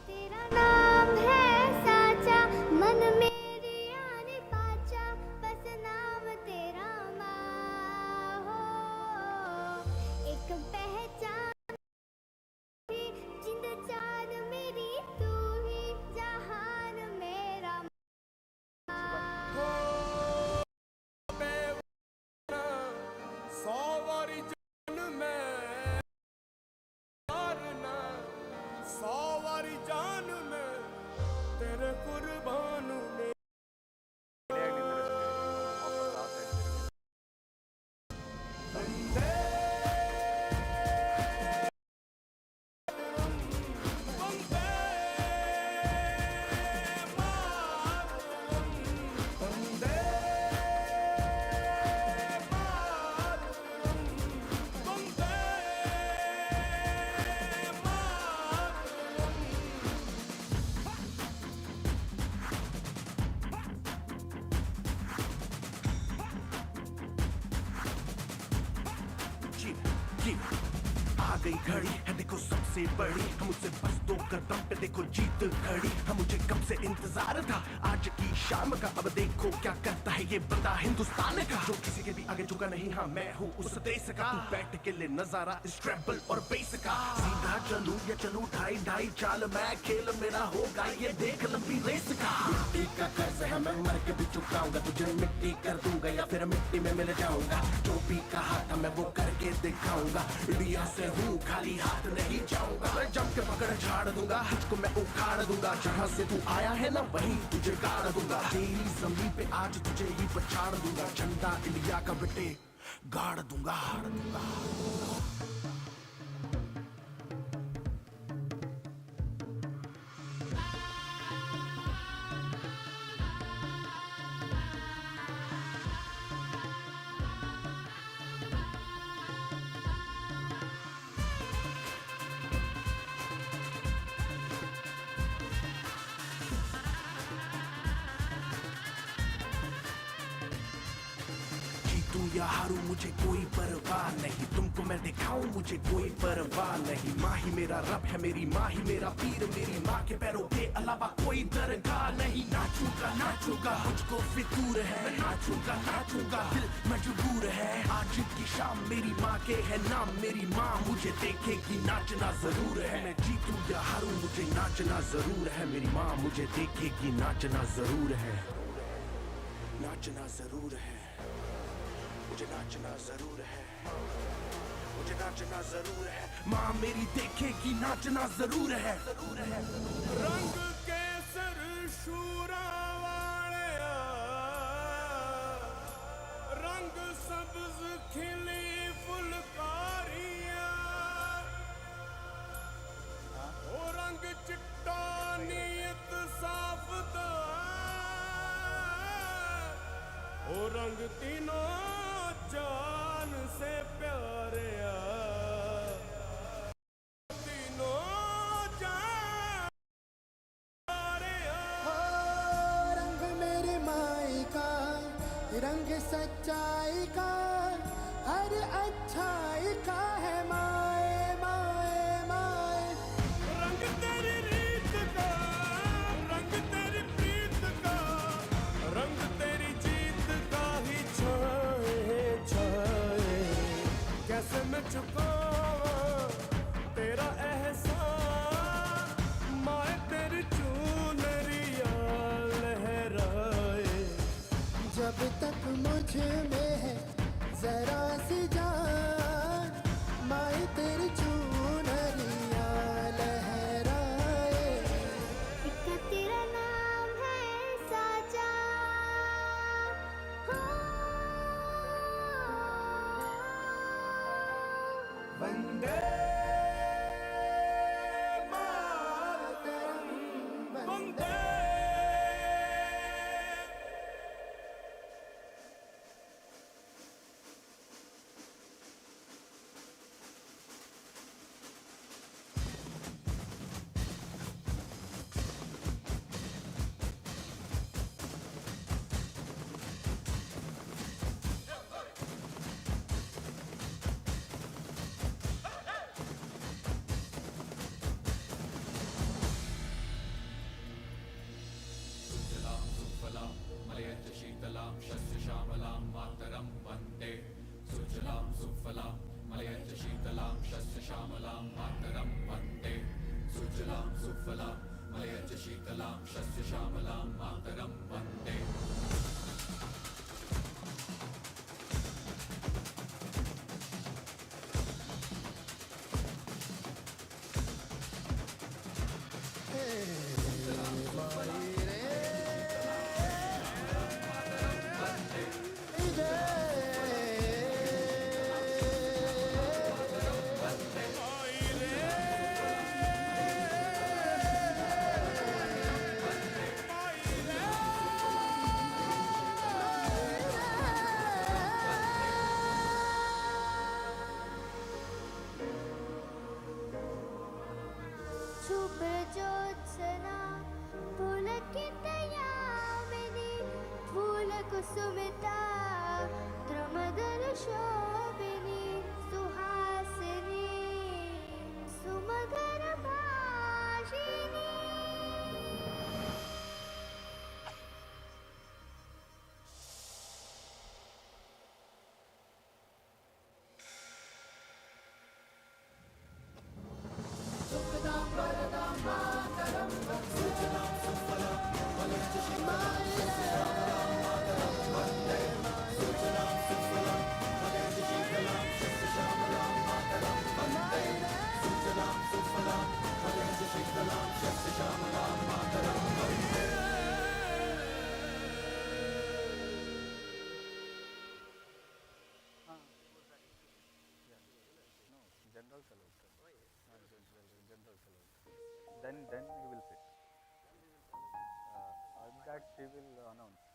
तेरा नाम है साचा, मन मेरी आने पाचा, बस नाम तेरा माँ हो। एक पहचान थी, जिंद जान मेरी तू ही, जहान मेरा हो बेवना, 100 वारी जान में हारना, 100 वारी जान में तेरे कुर्बान ने वंदे वंदे मातरम, वंदे मातरम, वंदे मातरम। जी आ गई घड़ी है देखो सबसे बड़ी, हम मुझसे बस 2 कदम पे देखो जीत खड़ी। हम मुझे कब से इंतजार था आज की शाम का, अब देखो क्या करता है ये बंदा हिंदुस्तान का, जो किसी के भी आगे झुका नहीं। हाँ मैं हूँ उस देश का, तू बैठ के ले नजारा इस ट्रैवल और बेस का। सीधा चलूं या चलूं ढाई ढाई चाल, मैं खेल मेरा होगा ये देख लंबी रेस का। मिट्टी का कर्ज है मैं मर के भी चुकाऊंगा, तुझे मिट्टी कर दूंगा या फिर मिट्टी में मिल जाऊंगा। जो भी कहा था मैं वो करके दिखाऊंगा, इंडिया से हूँ खाली हाथ नहीं जाऊंगा। मैं जम के पकड़ झाड़ दूंगा, तुझको मैं उखाड़ दूंगा, जहाँ से तू आया है ना वहीं तुझे गाड़ दूंगा। तेरी जमीन पे आज तुझे ही पछाड़ दूंगा, झंडा इंडिया का बेटे गाड़ दूंगा। जीतूं या हारूं मुझे कोई परवाह नहीं, तुमको मैं दिखाऊं मुझे कोई परवाह नहीं। माँ ही मेरा रब है, मेरी माँ ही मेरा पीर, मेरी माँ के पैरों के अलावा कोई दरगाह नहीं। नाचूंगा नाचूंगा मुझको फितूर है, मैं नाचूंगा नाचूंगा दिल मजबूर है। आज की शाम मेरी माँ के है नाम, मेरी माँ मुझे देखेगी नाचना जरूर है। मैं जीतूं या हारूं मुझे नाचना जरूर है, मेरी माँ मुझे देखेगी नाचना जरूर है। नाचना जरूर है, मुझे नाचना जरूर है, मुझे नाचना जरूर है। माँ मेरी देखेगी नाचना जरूर है, जरूर है। रंग केसर शूरा वालिया, रंग सब्ज खिली फुलकारियां, ओ रंग चिट्टा नीयत साफ दा, ओ रंग तीनों जान से प्यारे आ, तीनों जान प्यारे आ। रंग मेरी माई का, रंग सच्चाई का, हर अच्छाई का है माए माए माए। रंग तेरी रीत का, रंग तेरी प्रीत का, रंग तेरी जीत का ही छाए छाए। कैसे मैं शुभ ज्योत्सना पुलकित यामिनी फूल कुसुमिता द्रुमदल शोभिनी सुहासिनी सुमधुर Bhashini Then he will sit. That she will announce.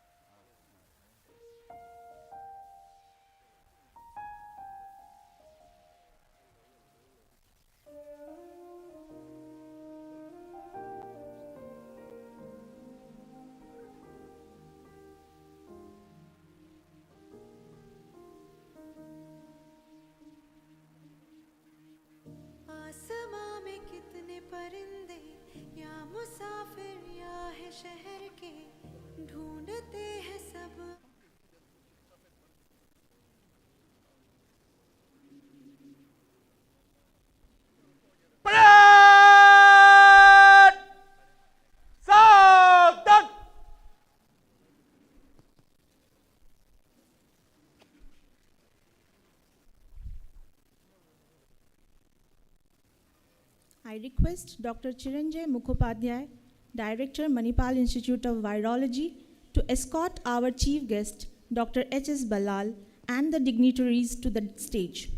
आसमां में कितने परिंदे या मुसाफिर या है शहर के ढूंढते हैं सब I request Dr. Chiranjay Mukhopadhyay, Director, Manipal Institute of Virology, to escort our chief guest, Dr. H.S. Balal, and the dignitaries to the stage.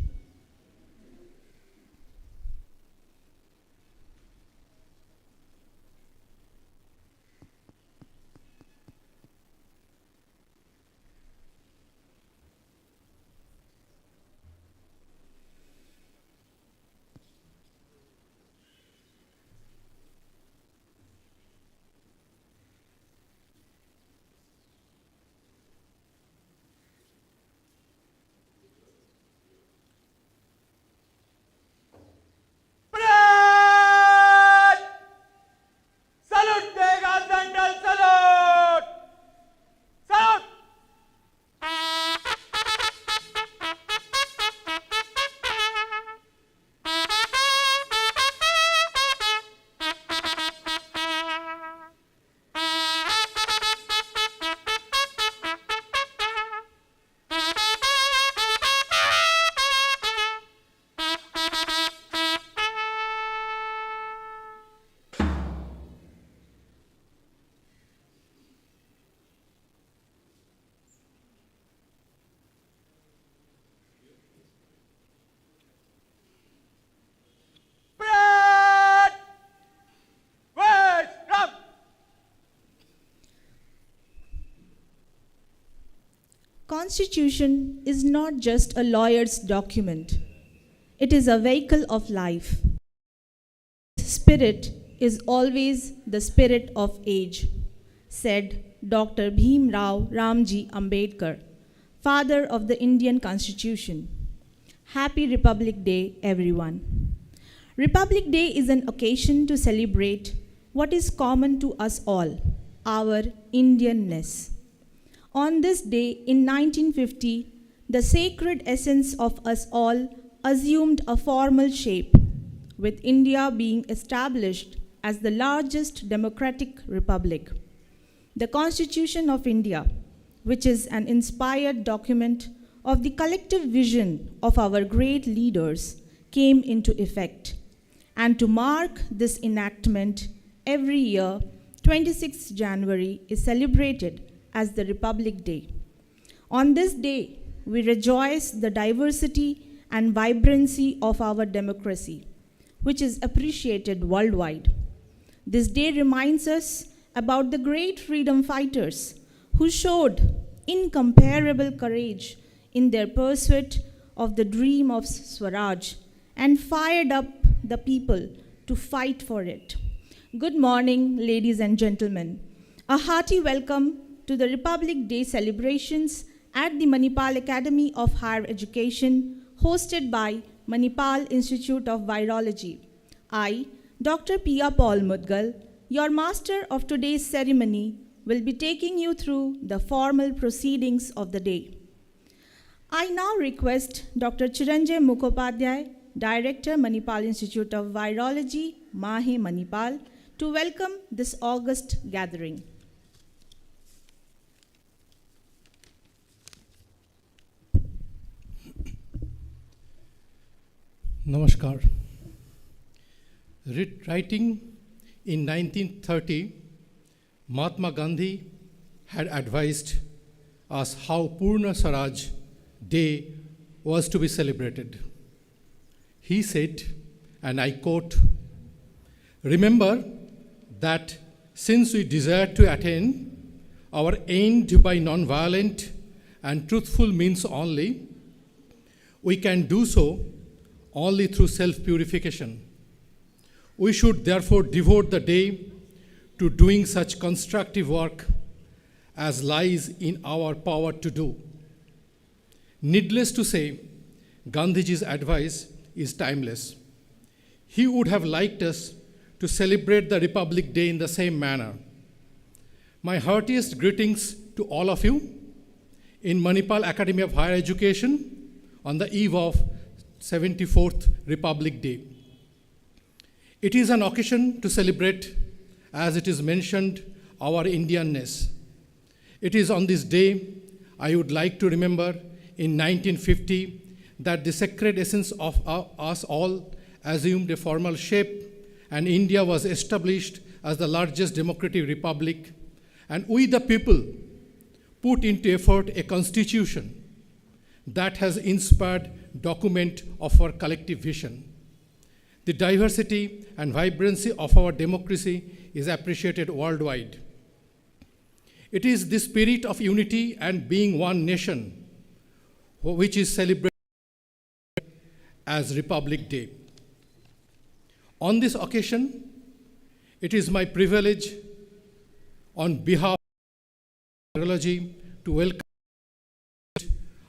Constitution is not just a lawyer's document. It is a vehicle of life. Spirit is always the spirit of age, said Dr. Bhim Rao Ramji Ambedkar, father of the Indian Constitution. Happy Republic Day, everyone. Republic Day is an occasion to celebrate what is common to us all, our Indianness. On this day in 1950, the sacred essence of us all assumed a formal shape, with India being established as the largest democratic republic. The Constitution of India, which is an inspired document of the collective vision of our great leaders, came into effect. And to mark this enactment, every year, 26th January is celebrated as the Republic Day. On this day, we rejoice the diversity and vibrancy of our democracy, which is appreciated worldwide. This day reminds us about the great freedom fighters who showed incomparable courage in their pursuit of the dream of Swaraj and fired up the people to fight for it. Good morning, ladies and gentlemen. A hearty welcome to the Republic Day celebrations at the Manipal Academy of Higher Education, hosted by Manipal Institute of Virology. I, Dr. Pia Paul Mudgal, your master of today's ceremony, will be taking you through the formal proceedings of the day. I now request Dr. Chiranjay Mukhopadhyay, Director, Manipal Institute of Virology, MAHE, Manipal, to welcome this august gathering. Namaskar. Writing in 1930, Mahatma Gandhi had advised us how Purna Swaraj Day was to be celebrated. He said, and I quote, "Remember that since we desire to attain our end by non-violent and truthful means only, we can do so only through self-purification. We should therefore devote the day to doing such constructive work as lies in our power to do." Needless to say, Gandhiji's advice is timeless. He would have liked us to celebrate the Republic Day in the same manner. My heartiest greetings to all of you in Manipal Academy of Higher Education on the eve of 74th Republic Day. It is an occasion to celebrate, as it is mentioned, our Indianness. It is on this day I would like to remember in 1950 that the sacred essence of us all assumed a formal shape and India was established as the largest democratic republic, and we the people put into effort a constitution that has inspired document of our collective vision. The diversity and vibrancy of our democracy is appreciated worldwide. It is the spirit of unity and being one nation which is celebrated as Republic Day. On this occasion, it is my privilege on behalf of virology to welcome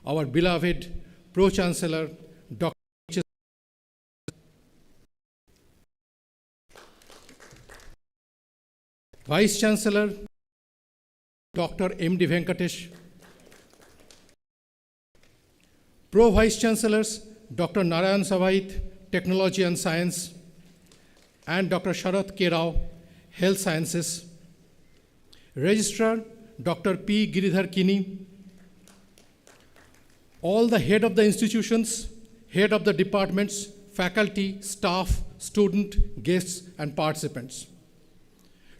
our beloved Pro-Chancellor, Dr. Vice-Chancellor, Dr. M.D. Venkatesh, Pro-Vice-Chancellors, Dr. Narayan Savait, Technology and Science, and Dr. Sharath K. Rao, Health Sciences, Registrar, Dr. P. Giridhar Kini, all the head of the institutions, head of the departments, faculty, staff, student, guests, and participants.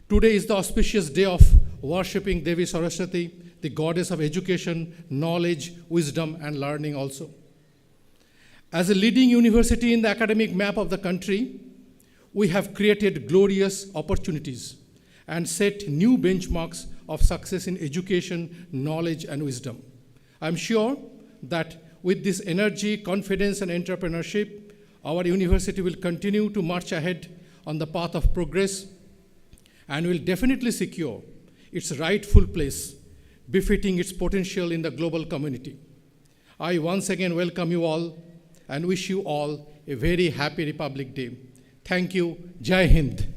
Today is the auspicious day of worshipping Devi Saraswati, the goddess of education, knowledge, wisdom, and learning also. As a leading university in the academic map of the country, we have created glorious opportunities and set new benchmarks of success in education, knowledge, and wisdom. I'm sure that with this energy, confidence, and entrepreneurship, our university will continue to march ahead on the path of progress and will definitely secure its rightful place, befitting its potential in the global community. I once again welcome you all and wish you all a very happy Republic Day. Thank you. Jai Hind.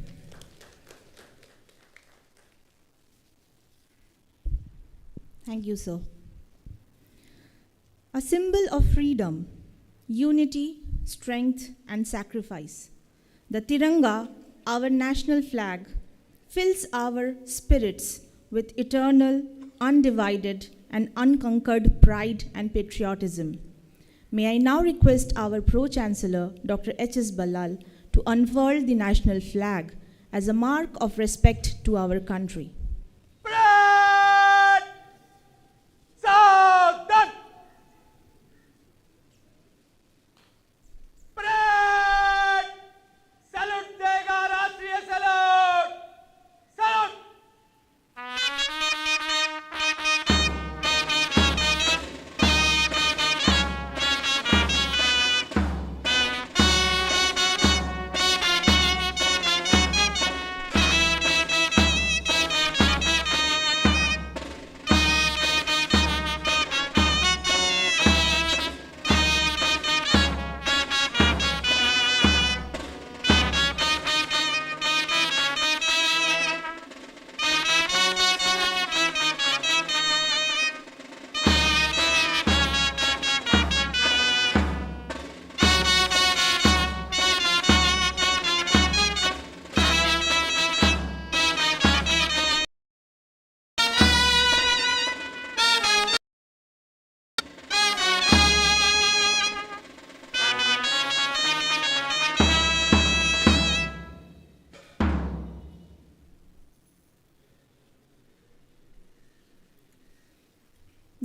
Thank you, sir. A symbol of freedom, unity, strength, and sacrifice, the Tiranga our national flag, fills our spirits with eternal, undivided, and unconquered pride and patriotism. May I now request our Pro-Chancellor, Dr. H.S. Ballal, to unfurl the national flag as a mark of respect to our country. Parade! Saudhan! Parade! Salute देगा राष्ट्रीय salute! Salute!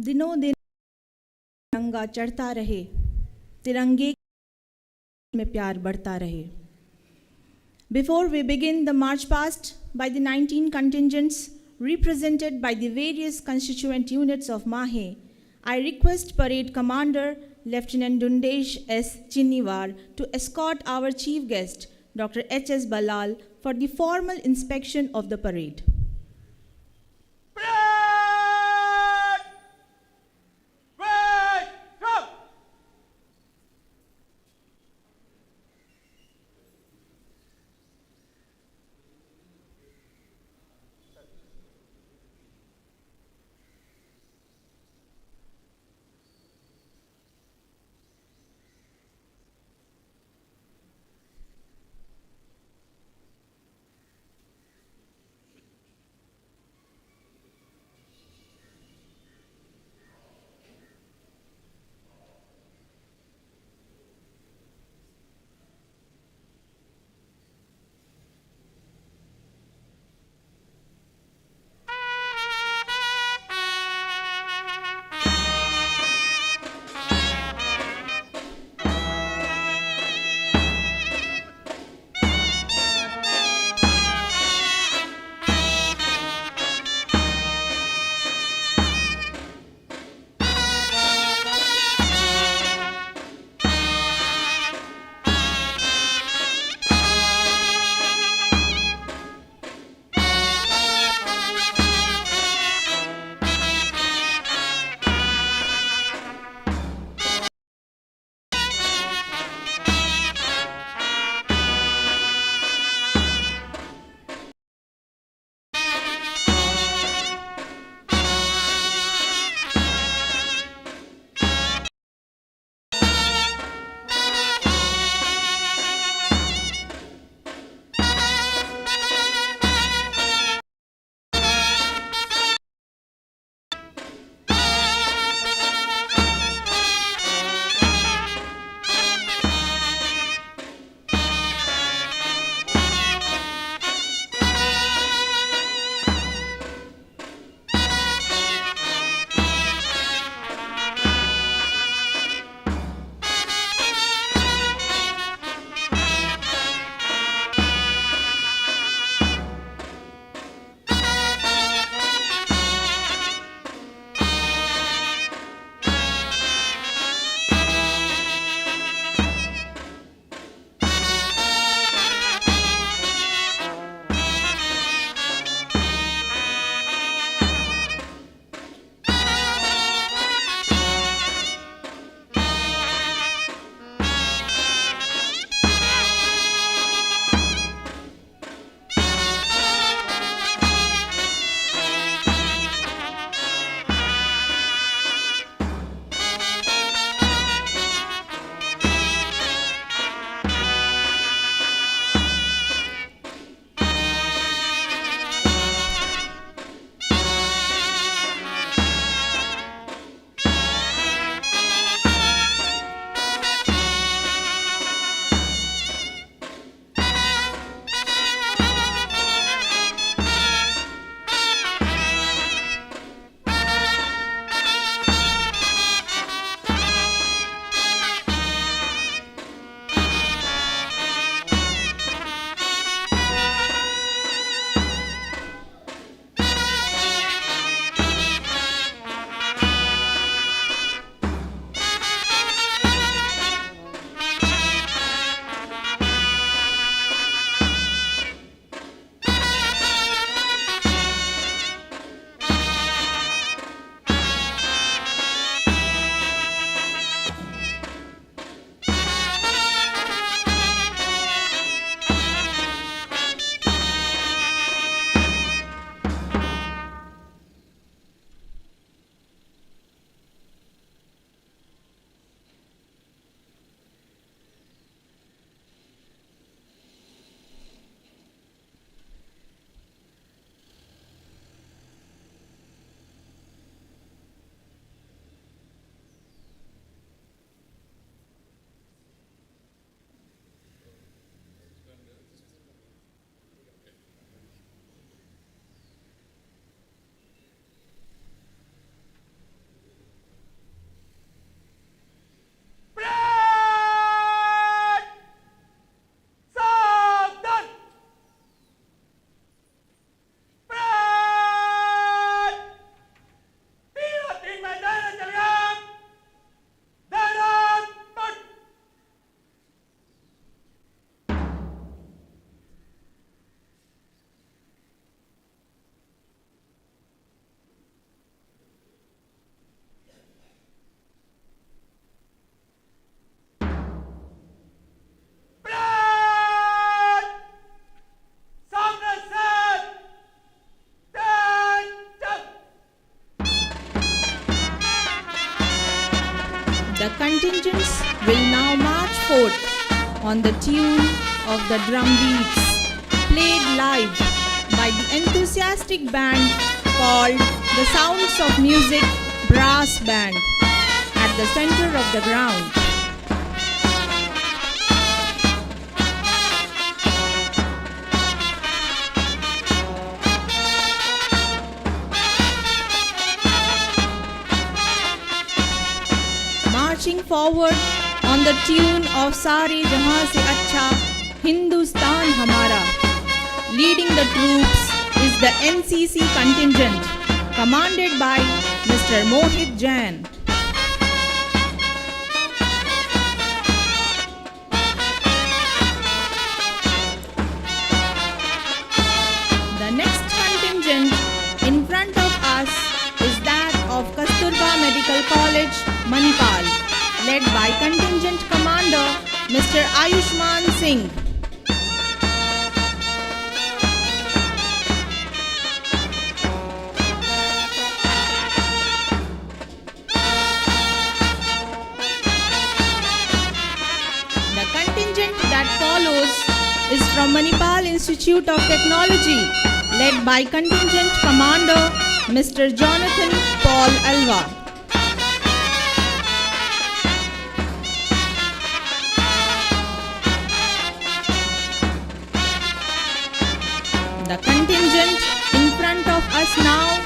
दिनों दिन तिरंगा चढ़ता रहे, तिरंगे में प्यार बढ़ता रहे. Before we begin the march past by the 19 contingents represented by the various constituent units of MAHE, I request Parade Commander Lieutenant Dundesh S. Chinniwar to escort our chief guest, Dr. H.S. Ballal, for the formal inspection of the parade. Parade! Wait! Stop! contingents will now march forth on the tune of the drum beats, played live by the enthusiastic band called the Sounds of Music Brass Band at the center of the ground. Marching forward on the tune of Sare Jahan Se Acha Hindustan Hamara. Leading the troops is the NCC contingent commanded by Mr. Mohit Jain. The next contingent in front of us is that of Kasturba Medical College, Manipal, led by contingent commander Mr. Ayushman Singh. The contingent that follows is from Manipal Institute of Technology, led by contingent commander Mr. Jonathan Paul Alva. The contingent in front of us now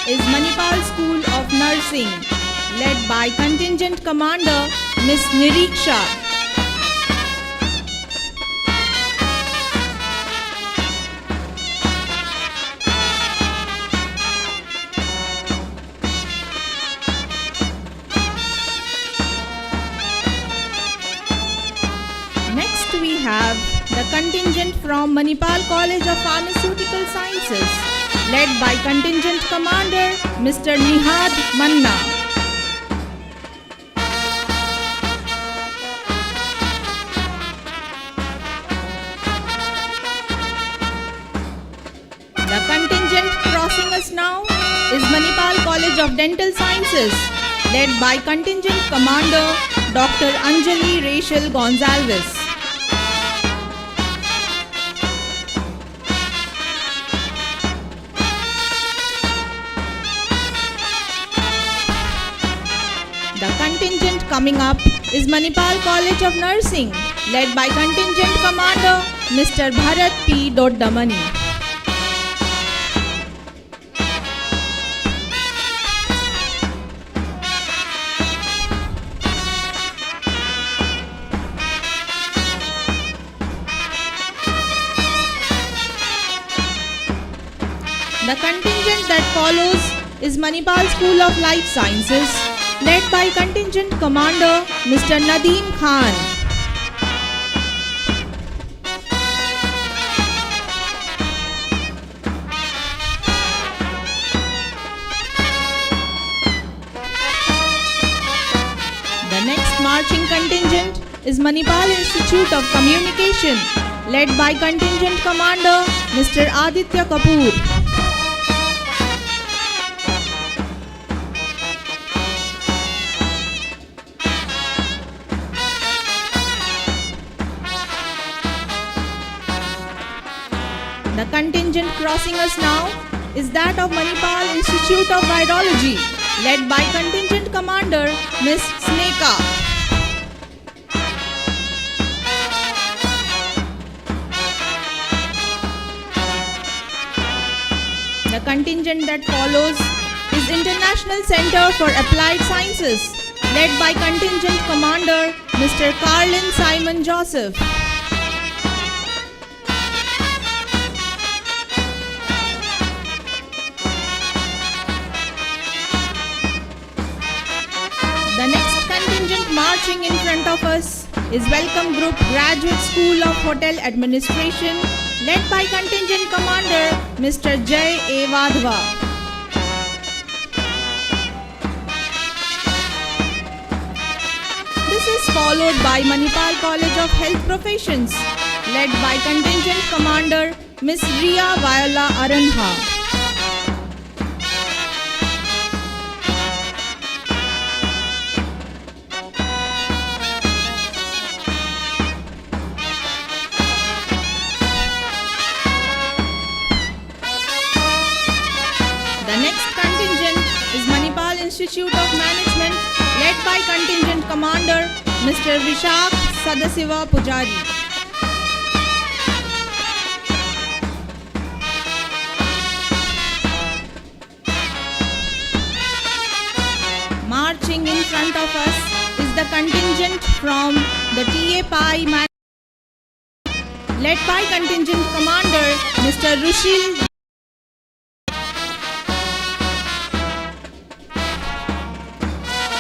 is Manipal School of Nursing, led by contingent commander Miss Niriksha. Next we have the contingent from Manipal College of Pharmaceutical Sciences, led by contingent commander Mr. Nihad Manna. The contingent crossing us now is Manipal College of Dental Sciences, led by contingent commander Dr. Anjali Rachel Gonzalez. The contingent coming up is Manipal College of Nursing, led by contingent commander Mr. Bharat P. Doddamani. The contingent that follows is Manipal School of Life Sciences, led by contingent commander Mr. Nadeem Khan. The next marching contingent is Manipal Institute of Communication, led by contingent commander Mr. Aditya Kapoor. The contingent crossing us now is that of Manipal Institute of Virology, led by contingent commander Miss Sneka. The contingent that follows is International Center for Applied Sciences, led by contingent commander Mr. Carlin Simon Joseph. The next contingent marching in front of us is Welcome Group Graduate School of Hotel Administration, led by contingent commander Mr. Jay A. Wadhwa. This is followed by Manipal College of Health Professions, led by contingent commander Miss Ria Viola Aranha. Institute of Management, led by Contingent Commander Mr. Vishak Sadasiva Pujari. Marching in front of us is the contingent from the TA Pai led by Contingent Commander Mr. Rushil.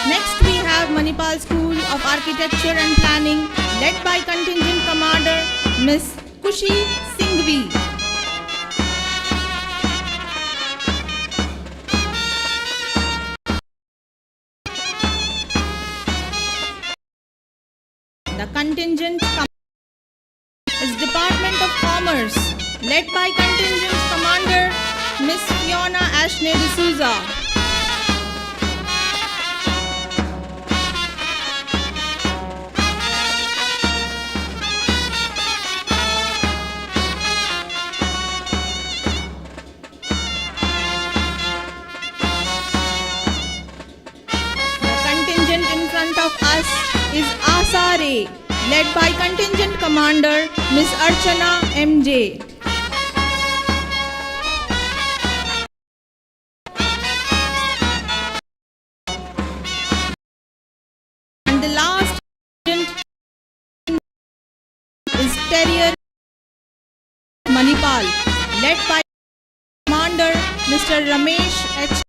Next we have Manipal School of Architecture and Planning, led by Contingent Commander Miss Kushi Singhvi. The contingent is Department of Commerce, led by Contingent Commander Miss Fiona Ashney D'Souza. The contingent in front of us is Asare, led by Contingent Commander Miss Archana MJ. And the last contingent is Terrier Manipal, led by Commander Mr. Ramesh H.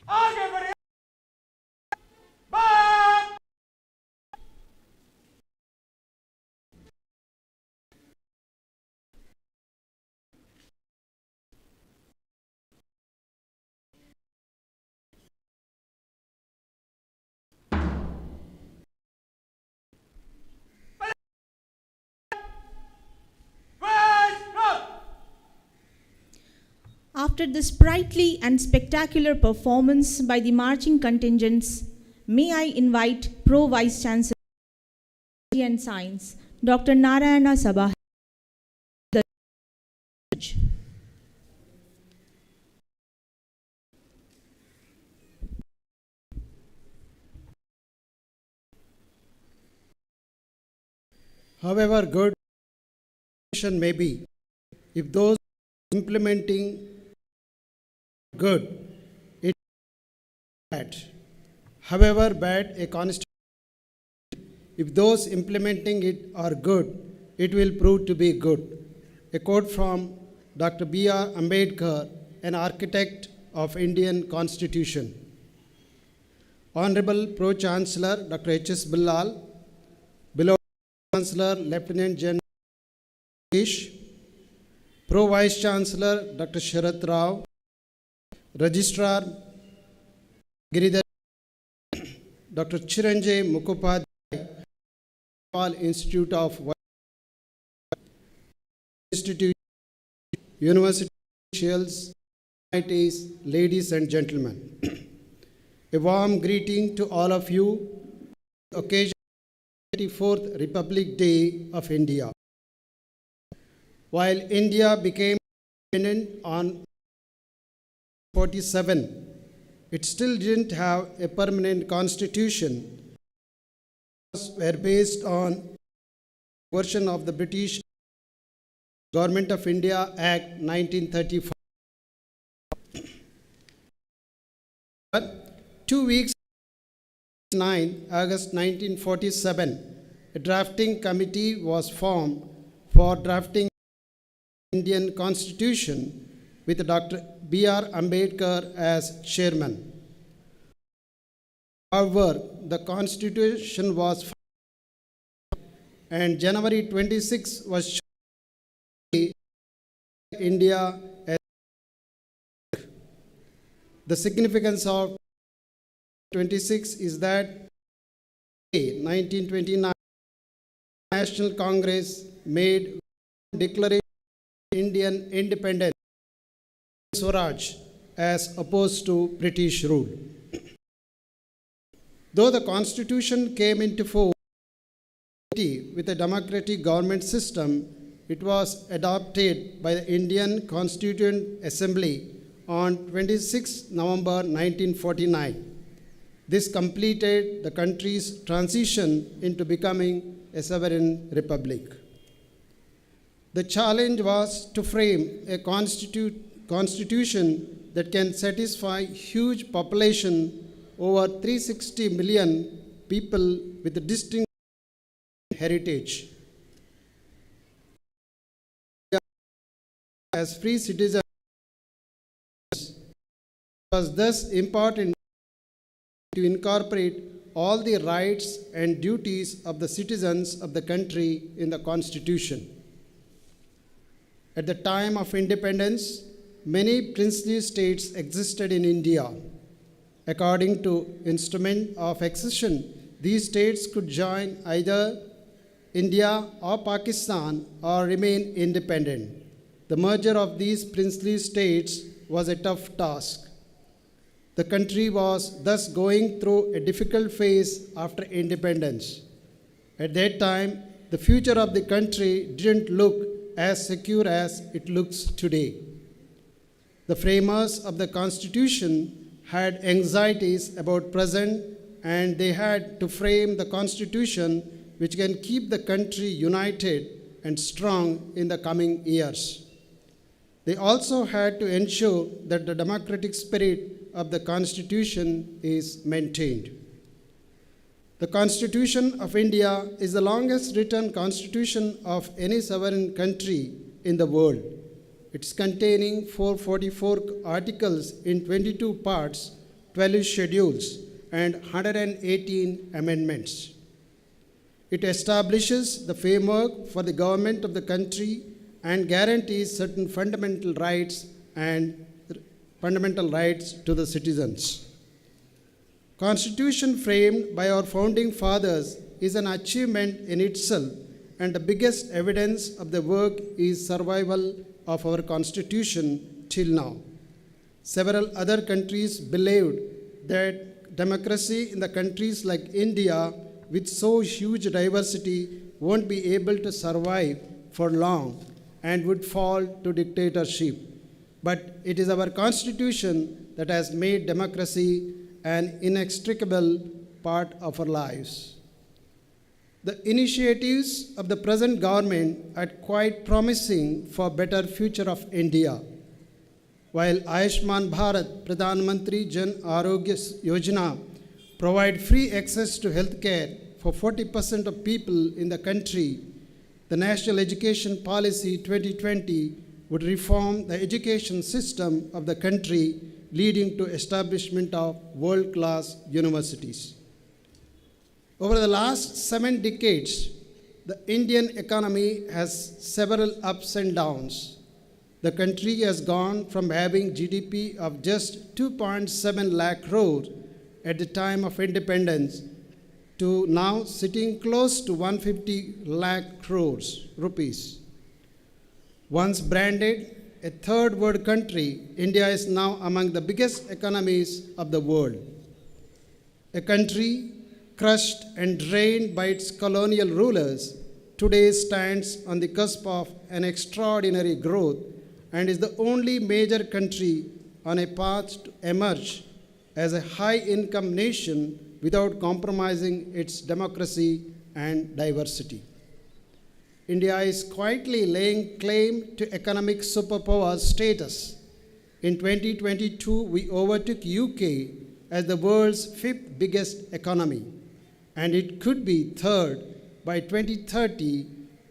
आगे बढ़िए बात After this sprightly and spectacular performance by the marching contingents, may I invite Pro Vice Chancellor and Science, Dr. Narayana Sabha. However good may be, if those implementing good, it bad. However bad a constitution, if those implementing it are good, it will prove to be good. A quote from Dr. B.R. Ambedkar, an architect of Indian Constitution. Honorable Pro-Chancellor Dr. H.S. Billal, beloved Chancellor Lieutenant General Ish, Pro-Vice Chancellor Dr. Sharat Rao, Registrar Giridhar, Dr. Chiranjay Mukhopadhyay, Manipal Institute of Institute, University officials, ladies and gentlemen. A warm greeting to all of you, occasion 24th Republic Day of India. While India became independent on 47, it still didn't have a permanent constitution. Were based on version of the British Government of India Act 1935. But 2 weeks 9 August 1947, a drafting committee was formed for drafting Indian Constitution with Dr. B.R. Ambedkar as chairman. However, the Constitution was and January 26 was India as the significance of 26 is that 1929 National Congress made declaration of Indian independence Swaraj as opposed to British rule. Though the Constitution came into force with a democratic government system, it was adopted by the Indian Constituent Assembly on 26 November 1949. This completed the country's transition into becoming a sovereign republic. The challenge was to frame a constitution that can satisfy huge population over 360 million people with a distinct heritage. As free citizens, it was thus important to incorporate all the rights and duties of the citizens of the country in the Constitution. At the time of independence, many princely states existed in India. According to instrument of accession, these states could join either India or Pakistan or remain independent. The merger of these princely states was a tough task. The country was thus going through a difficult phase after independence. At that time, the future of the country didn't look as secure as it looks today. The framers of the Constitution had anxieties about present, and they had to frame the Constitution which can keep the country united and strong in the coming years. They also had to ensure that the democratic spirit of the Constitution is maintained. The Constitution of India is the longest written constitution of any sovereign country in the world. It's containing 444 articles in 22 parts, 12 schedules, and 118 amendments. It establishes the framework for the government of the country and guarantees certain fundamental rights to the citizens. Constitution framed by our founding fathers is an achievement in itself, and the biggest evidence of the work is survival of our Constitution till now. Several other countries believed that democracy in the countries like India, with so huge diversity, won't be able to survive for long and would fall to dictatorship. But it is our Constitution that has made democracy an inextricable part of our lives. The initiatives of the present government are quite promising for better future of India. While Ayushman Bharat Pradhan Mantri Jan Arogya Yojana provide free access to health care for 40% of people in the country, the National Education Policy 2020 would reform the education system of the country, leading to establishment of world-class universities. Over the last 7 decades, the Indian economy has several ups and downs. The country has gone from having GDP of just 2.7 lakh crore at the time of independence to now sitting close to 150 lakh crores rupees. Once branded a third world country, India is now among the biggest economies of the world. A country crushed and drained by its colonial rulers, today stands on the cusp of an extraordinary growth and is the only major country on a path to emerge as a high-income nation without compromising its democracy and diversity. India is quietly laying claim to economic superpower status. In 2022, we overtook UK as the world's fifth biggest economy, and it could be third by 2030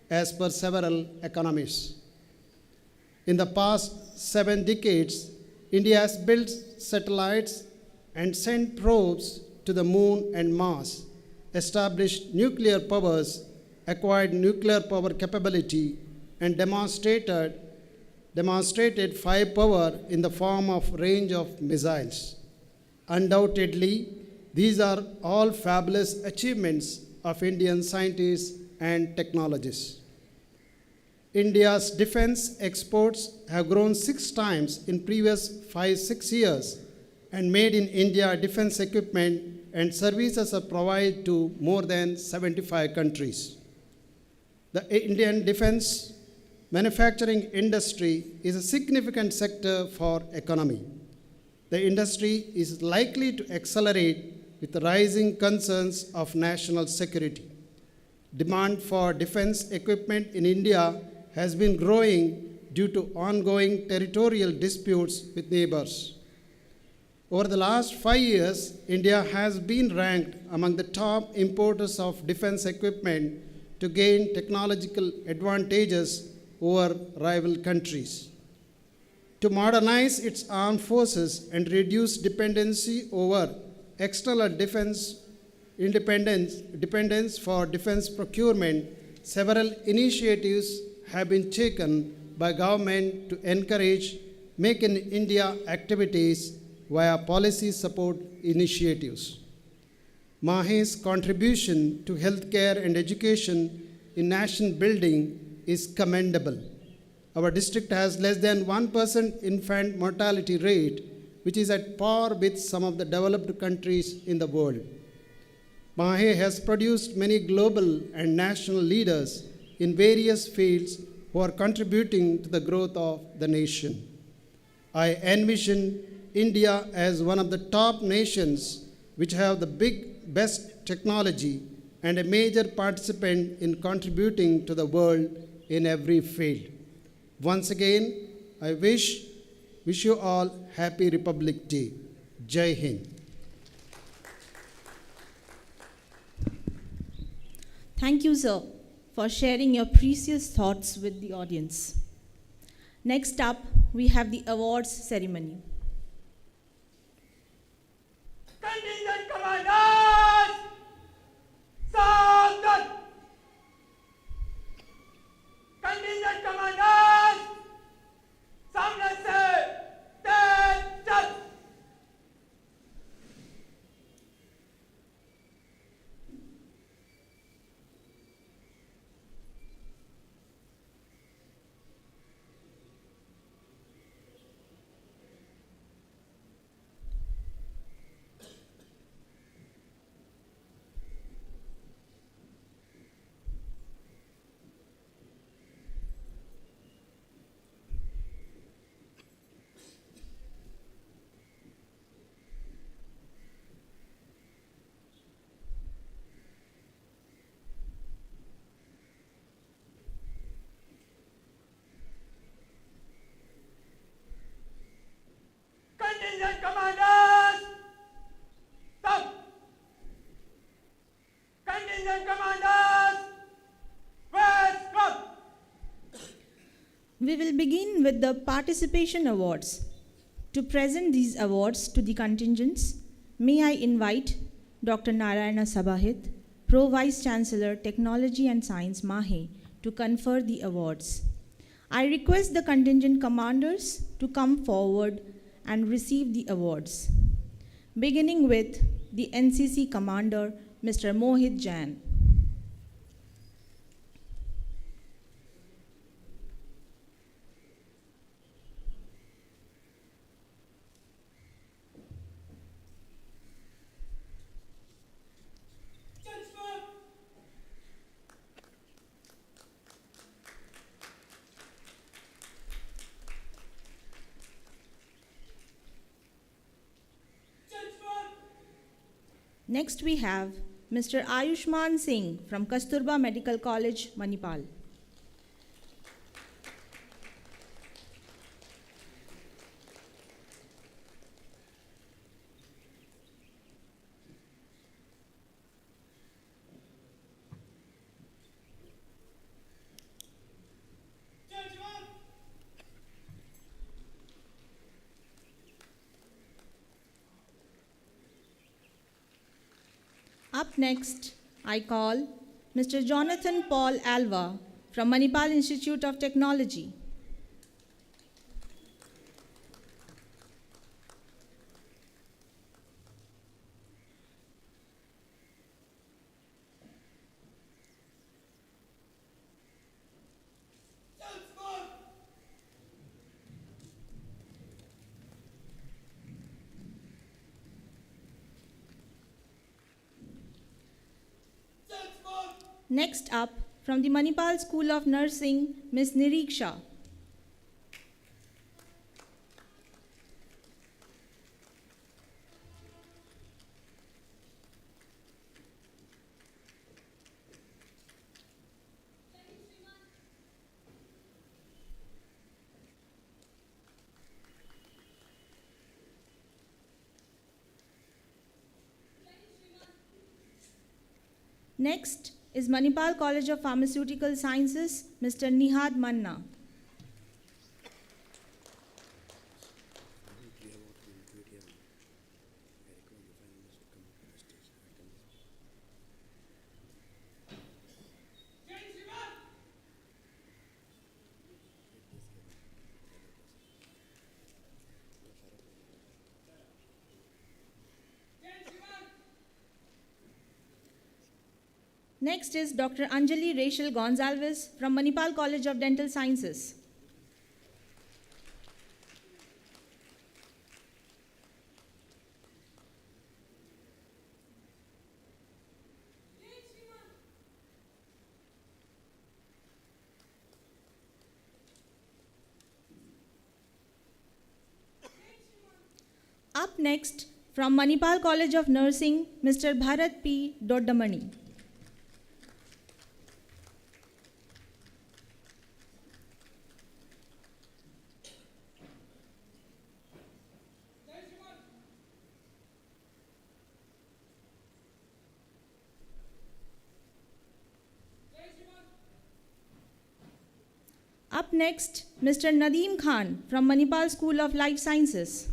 as per several economists. In the past 7 decades, India has built satellites and sent probes to the moon and Mars, established nuclear powers, acquired nuclear power capability, and demonstrated firepower in the form of range of missiles. Undoubtedly, these are all fabulous achievements of Indian scientists and technologists. India's defense exports have grown 6 times in previous 5-6 years, and made in India defense equipment and services are provided to more than 75 countries. The Indian defense manufacturing industry is a significant sector for economy. The industry is likely to accelerate with the rising concerns of national security. Demand for defense equipment in India has been growing due to ongoing territorial disputes with neighbors. Over the last 5 years, India has been ranked among the top importers of defense equipment to gain technological advantages over rival countries. To modernize its armed forces and reduce dependency over external dependence for defense procurement, several initiatives have been taken by government to encourage Make in India activities via policy support initiatives. MAHE's contribution to healthcare and education in nation building is commendable. Our district has less than 1% infant mortality rate, which is at par with some of the developed countries in the world. MAHE has produced many global and national leaders in various fields who are contributing to the growth of the nation. I envision India as one of the top nations which have the best technology and a major participant in contributing to the world in every field. Once again, I wish you all Happy Republic Day. Jai Hind. Thank you, sir, for sharing your precious thoughts with the audience. Next up, we have the awards ceremony. Contingent commanders! Sagat! Contingent commanders! सामने से तेज चल! Contingent commanders! Stop! Contingent commanders! West front! We will begin with the participation awards. To present these awards to the contingents, may I invite Dr. Narayana Sabahit, Pro Vice Chancellor, Technology and Science, MAHE, to confer the awards. I request the contingent commanders to come forward and receive the awards, beginning with the NCC Commander, Mr. Mohit Jain. Next we have Mr. Ayushman Singh from Kasturba Medical College, Manipal. Up next, I call Mr. Jonathan Paul Alva from Manipal Institute of Technology. Next up, from the Manipal School of Nursing, Ms. Niriksha. Next is Manipal College of Pharmaceutical Sciences, Mr. Nihad Manna. Next is Dr. Anjali Rachel Gonzalez from Manipal College of Dental Sciences. Up next, from Manipal College of Nursing, Mr. Bharat P. Doddamani. Up next, Mr. Nadeem Khan from Manipal School of Life Sciences.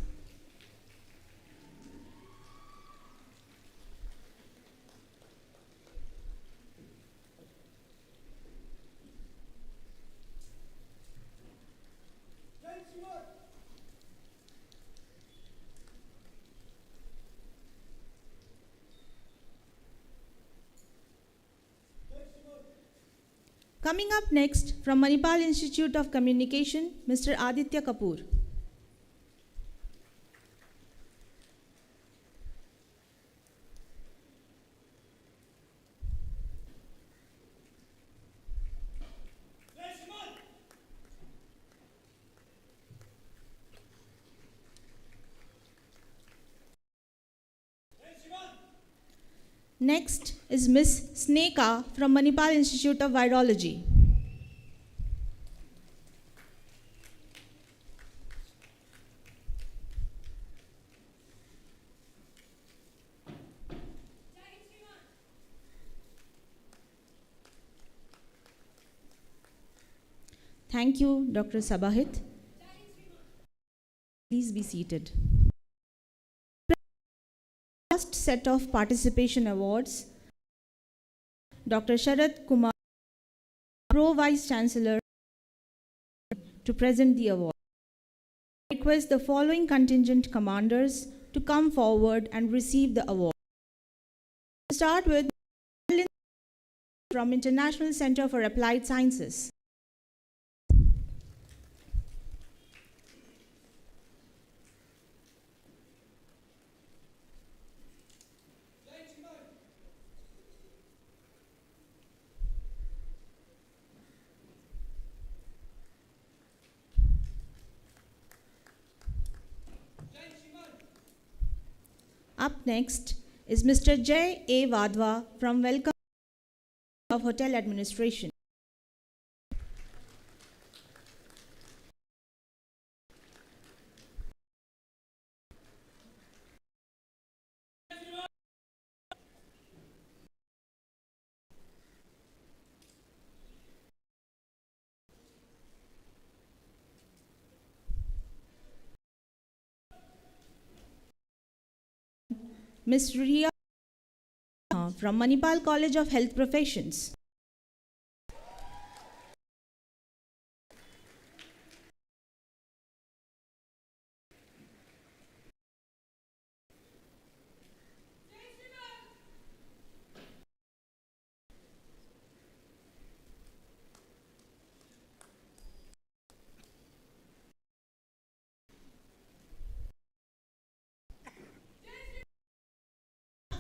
Coming up next, from Manipal Institute of Communication, Mr. Aditya Kapoor. Next is Ms. Sneka from Manipal Institute of Virology. Thank you, Dr. Sabahit. Please be seated. First set of participation awards, Dr. Sharad Kumar, Pro Vice Chancellor, to present the award. I request the following contingent commanders to come forward and receive the award. To start with, from International Center for Applied Sciences. Up next is Mr. Jay A. Wadhwa from Welcome of Hotel Administration. Ms. Ria from Manipal College of Health Professions.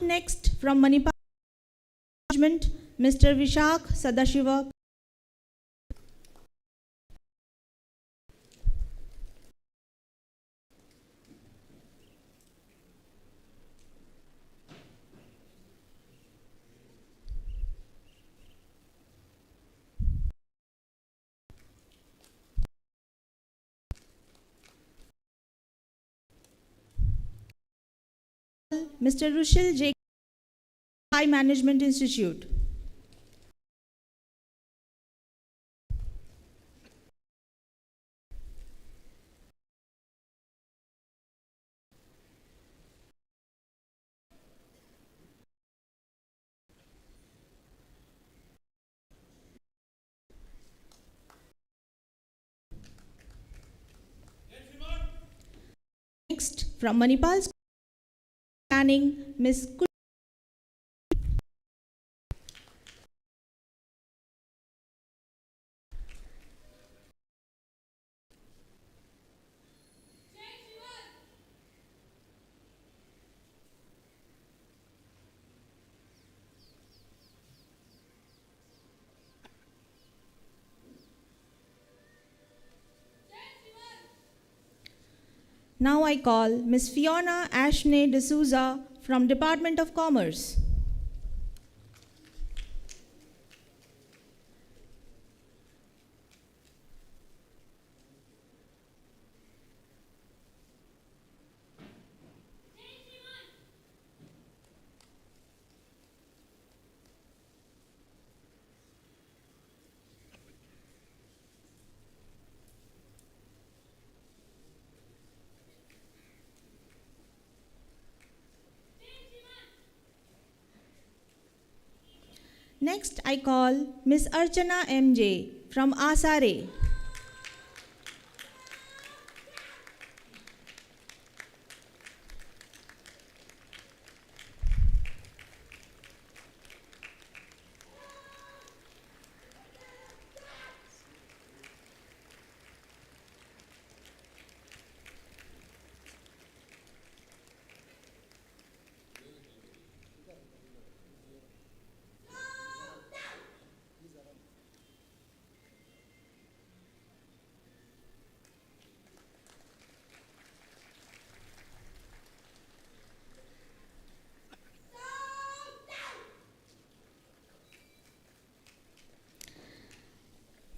Next, from Manipal Management, Mr. Vishak Sadashiva. Mr. Rushil J. High Management Institute. Next, from Manipal School of Planning, Ms. Now I call Ms. Fiona Ashney D'Souza from Department of Commerce. Next, I call Ms. Archana MJ from Asare.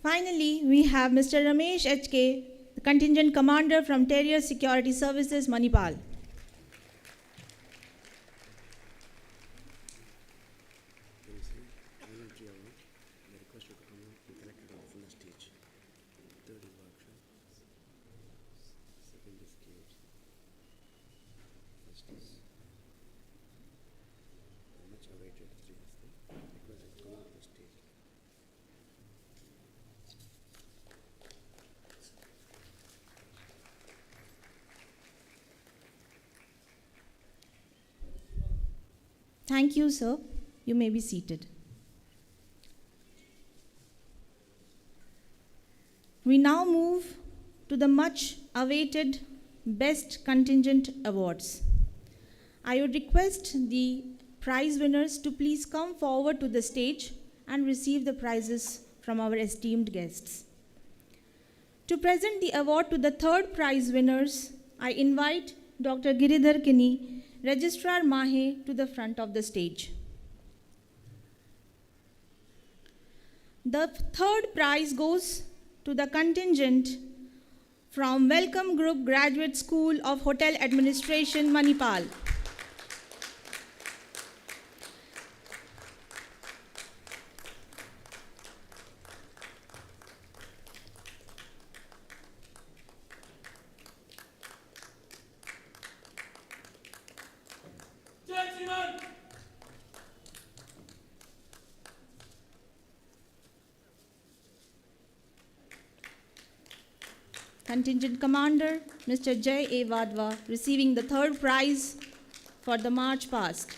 Finally, we have Mr. Ramesh HK, the contingent commander from Terrier Security Services, Manipal. Thank you, sir. You may be seated. We now move to the much awaited Best Contingent Awards. I would request the prize winners to please come forward to the stage and receive the prizes from our esteemed guests. To present the award to the third prize winners, I invite Dr. Giridhar Kini, Registrar MAHE to the front of the stage. The third prize goes to the contingent from Welcome Group Graduate School of Hotel Administration, Manipal. Gentlemen, Contingent Commander Mr. Jay A. Wadhwa receiving the third prize for the march past.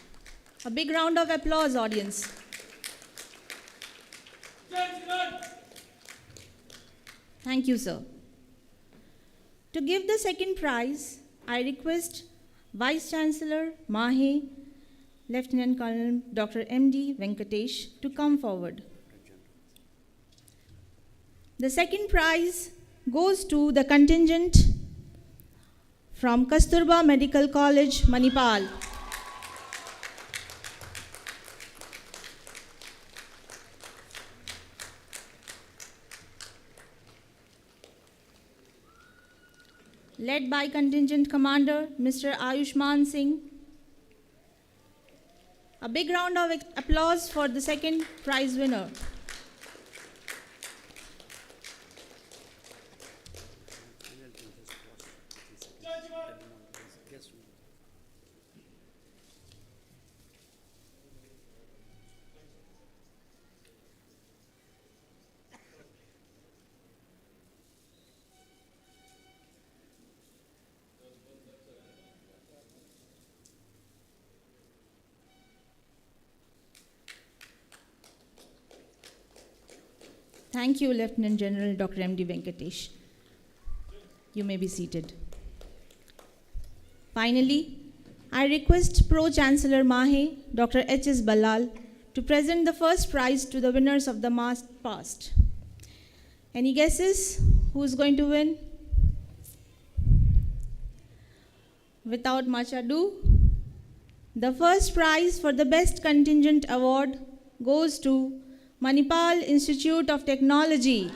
A big round of applause, audience. gentlemen, Thank you, sir. To give the second prize, I request Vice Chancellor MAHE, Lieutenant Colonel Dr. M.D. Venkatesh to come forward. The second prize goes to the contingent from Kasturba Medical College, Manipal. Led by Contingent Commander Mr. Ayushman Singh. A big round of applause for the second prize winner. Thank you, Lieutenant General Dr. M.D. Venkatesh. You may be seated. Finally, I request Pro-Chancellor MAHE, Dr. H.S. Ballal, to present the first prize to the winners of the march past. Any guesses? Who's going to win? Without much ado, the first prize for the Best Contingent Award goes to Manipal Institute of Technology.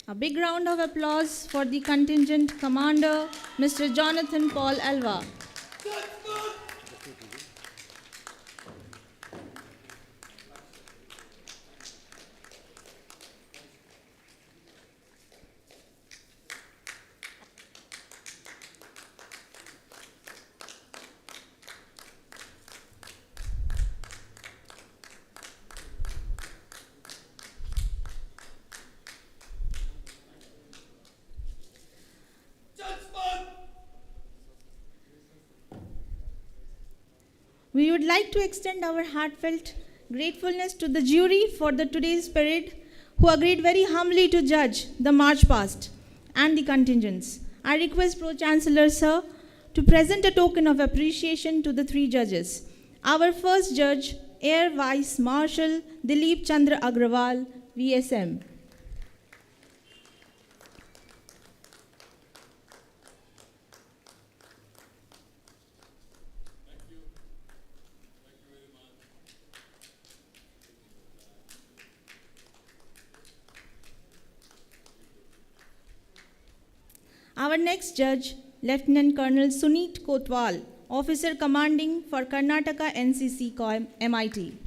A big round of applause for the contingent commander, Mr. Jonathan Paul Alva. We would like to extend our heartfelt gratefulness to the jury for today's parade, who agreed very humbly to judge the march past and the contingents. I request Pro-Chancellor Sir to present a token of appreciation to the three judges. Our first judge, Air Vice Marshal Dilip Chandra Agrawal, VSM. Our next judge, Lieutenant Colonel Suneet Kotwal, Officer Commanding for Karnataka NCC MIT.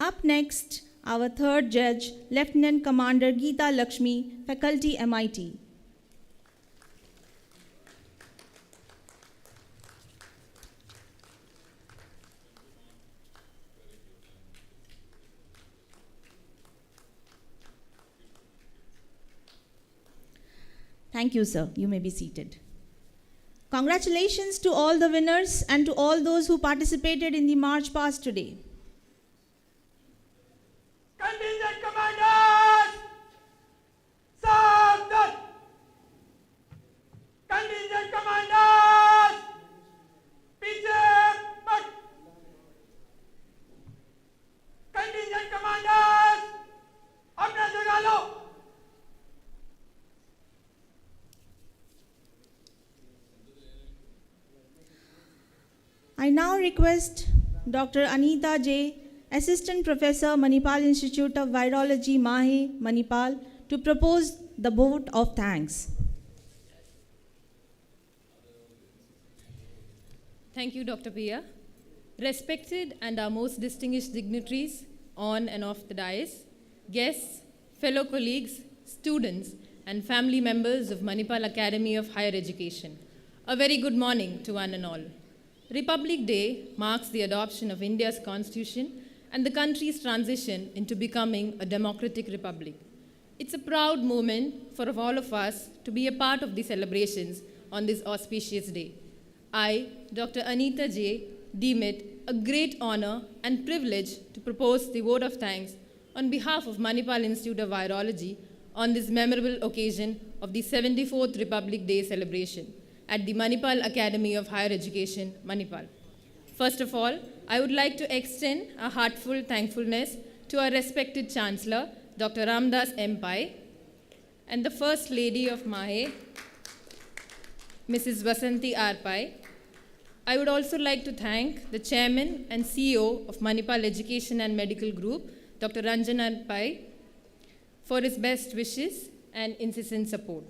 Up next, our third judge, Lieutenant Commander Geeta Lakshmi, Faculty MIT. Thank you, sir. You may be seated. Congratulations to all the winners and to all those who participated in the march past today. Contingent commanders! Sabdan! Contingent commanders! पीछे मत! Contingent commanders! अपना जगह लो! I now request Dr. Anita J., Assistant Professor, Manipal Institute of Virology, MAHE, Manipal, to propose the vote of thanks. Thank you, Dr. Pia. Respected and our most distinguished dignitaries on and off the dais, guests, fellow colleagues, students, and family members of Manipal Academy of Higher Education, a very good morning to one and all. Republic Day marks the adoption of India's constitution and the country's transition into becoming a democratic republic. It's a proud moment for all of us to be a part of the celebrations on this auspicious day. I, Dr. Anita J., deem it a great honor and privilege to propose the vote of thanks on behalf of Manipal Institute of Virology on this memorable occasion of the 74th Republic Day celebration at the Manipal Academy of Higher Education, Manipal. First of all, I would like to extend a heartfelt thankfulness to our respected Chancellor, Dr. Ramdas M. Pai, and the First Lady of MAHE, Mrs. Vasanti R. Pai. I would also like to thank the Chairman and CEO of Manipal Education and Medical Group, Dr. Ranjan Pai, for his best wishes and incessant support.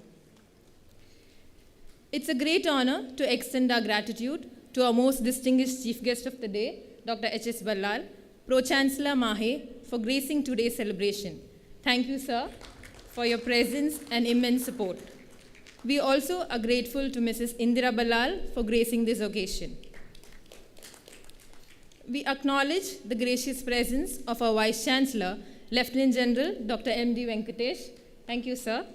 It's a great honor to extend our gratitude to our most distinguished chief guest of the day, Dr. H.S. Ballal, Pro-Chancellor MAHE, for gracing today's celebration. Thank you, sir, for your presence and immense support. We also are grateful to Mrs. Indira Ballal for gracing this occasion. We acknowledge the gracious presence of our Vice Chancellor, Lieutenant General Dr. M.D. Venkatesh. Thank you, sir.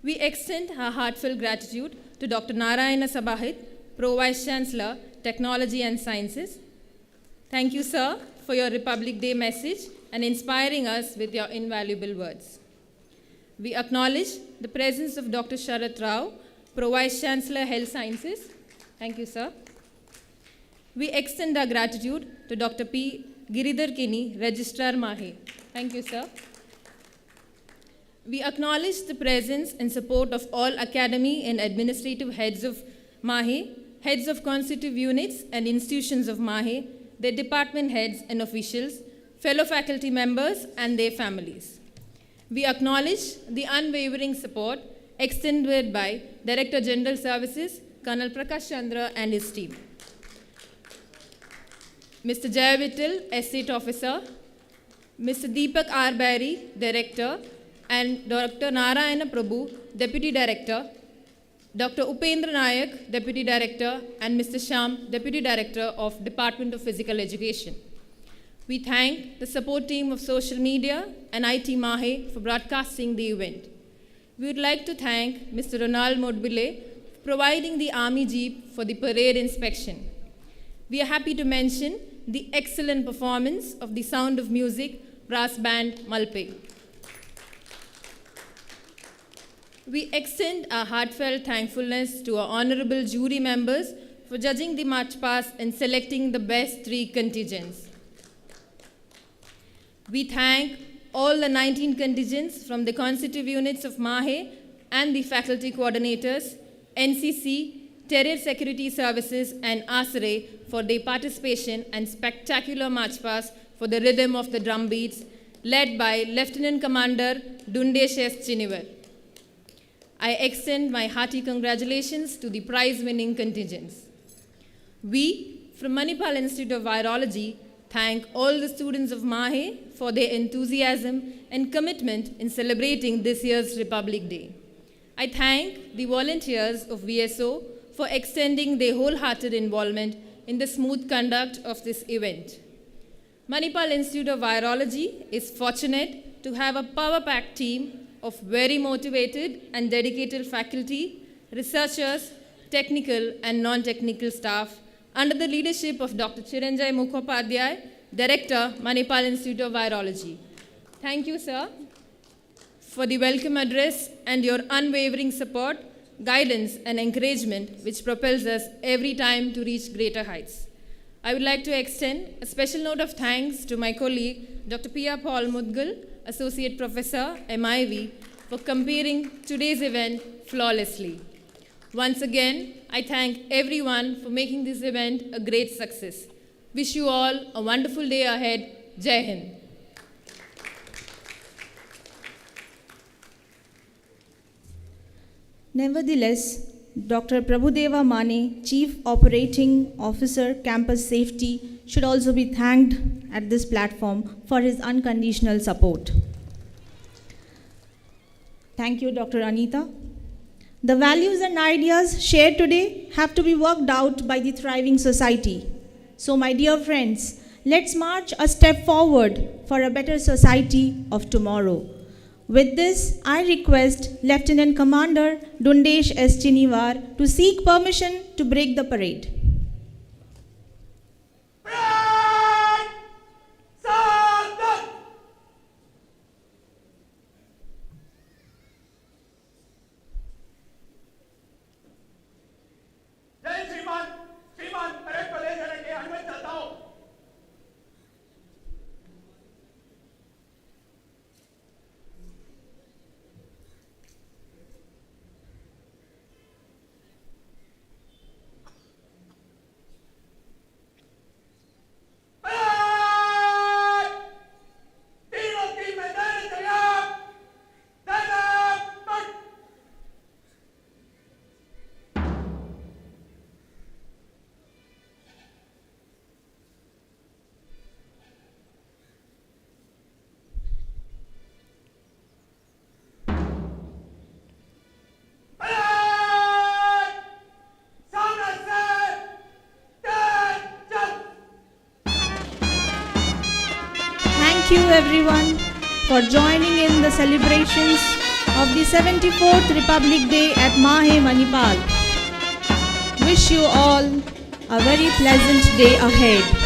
We extend our heartfelt gratitude to Dr. Narayana Sabahit, Pro Vice Chancellor, Technology and Sciences. Thank you, sir, for your Republic Day message and inspiring us with your invaluable words. We acknowledge the presence of Dr. Sharat Rao, Pro Vice Chancellor, Health Sciences. Thank you, sir. We extend our gratitude to Dr. P. Giridhar Kini, Registrar MAHE. Thank you, sir. We acknowledge the presence and support of all academy and administrative heads of MAHE, heads of constitutive units and institutions of MAHE, their department heads and officials, fellow faculty members and their families. We acknowledge the unwavering support extended by Director General Services, Colonel Prakash Chandra and his team. Mr. Jayavittal, Estate Officer, Mr. Deepak R. Bari, Director, and Dr. Narayana Prabhu, Deputy Director, Dr. Upendra Nayak, Deputy Director, and Mr. Sham, Deputy Director of Department of Physical Education. We thank the support team of social media and IT MAHE for broadcasting the event. We would like to thank Mr. Ronald Modbile for providing the Army Jeep for the parade inspection. We are happy to mention the excellent performance of the Sound of Music brass band Malpe. We extend our heartfelt thankfulness to our honorable jury members for judging the march past and selecting the best 3 contingents. We thank all the 19 contingents from the constitutive units of MAHE and the faculty coordinators, NCC, Terrier Security Services, and ASRE for their participation and spectacular march past for the rhythm of the drum beats, led by Lieutenant Commander Dundesh S. Chinivar. I extend my hearty congratulations to the prize-winning contingents. We, from Manipal Institute of Virology, thank all the students of MAHE for their enthusiasm and commitment in celebrating this year's Republic Day. I thank the volunteers of VSO for extending their wholehearted involvement in the smooth conduct of this event. Manipal Institute of Virology is fortunate to have a power-packed team of very motivated and dedicated faculty, researchers, technical and non-technical staff under the leadership of Dr. Chiranjay Mukhopadhyay, Director, Manipal Institute of Virology. Thank you, sir, for the welcome address and your unwavering support, guidance and encouragement which propels us every time to reach greater heights. I would like to extend a special note of thanks to my colleague, Dr. Pia Paul Mudgal, Associate Professor, MIV, for comparing today's event flawlessly. Once again, I thank everyone for making this event a great success. Wish you all a wonderful day ahead. Jai Hind. Nevertheless, Dr. Prabhudeva Mane, Chief Operating Officer, Campus Safety, should also be thanked at this platform for his unconditional support. Thank you, Dr. Anita. The values and ideas shared today have to be worked out by the thriving society. So, my dear friends, let's march a step forward for a better society of tomorrow. With this, I request Lieutenant Commander Dundesh S. Chiniwar to seek permission to break the parade. Parade! Sergeant! जय श्रीमान parade को ले जाने की अनुमति चाहता हूं। Parade! तीनों टीम में दाएं तैयार, दाएं पट। परेड! सामने से तेज चल। Thank you everyone for joining in the celebrations of the 74th Republic Day at MAHE, Manipal. Wish you all a very pleasant day ahead.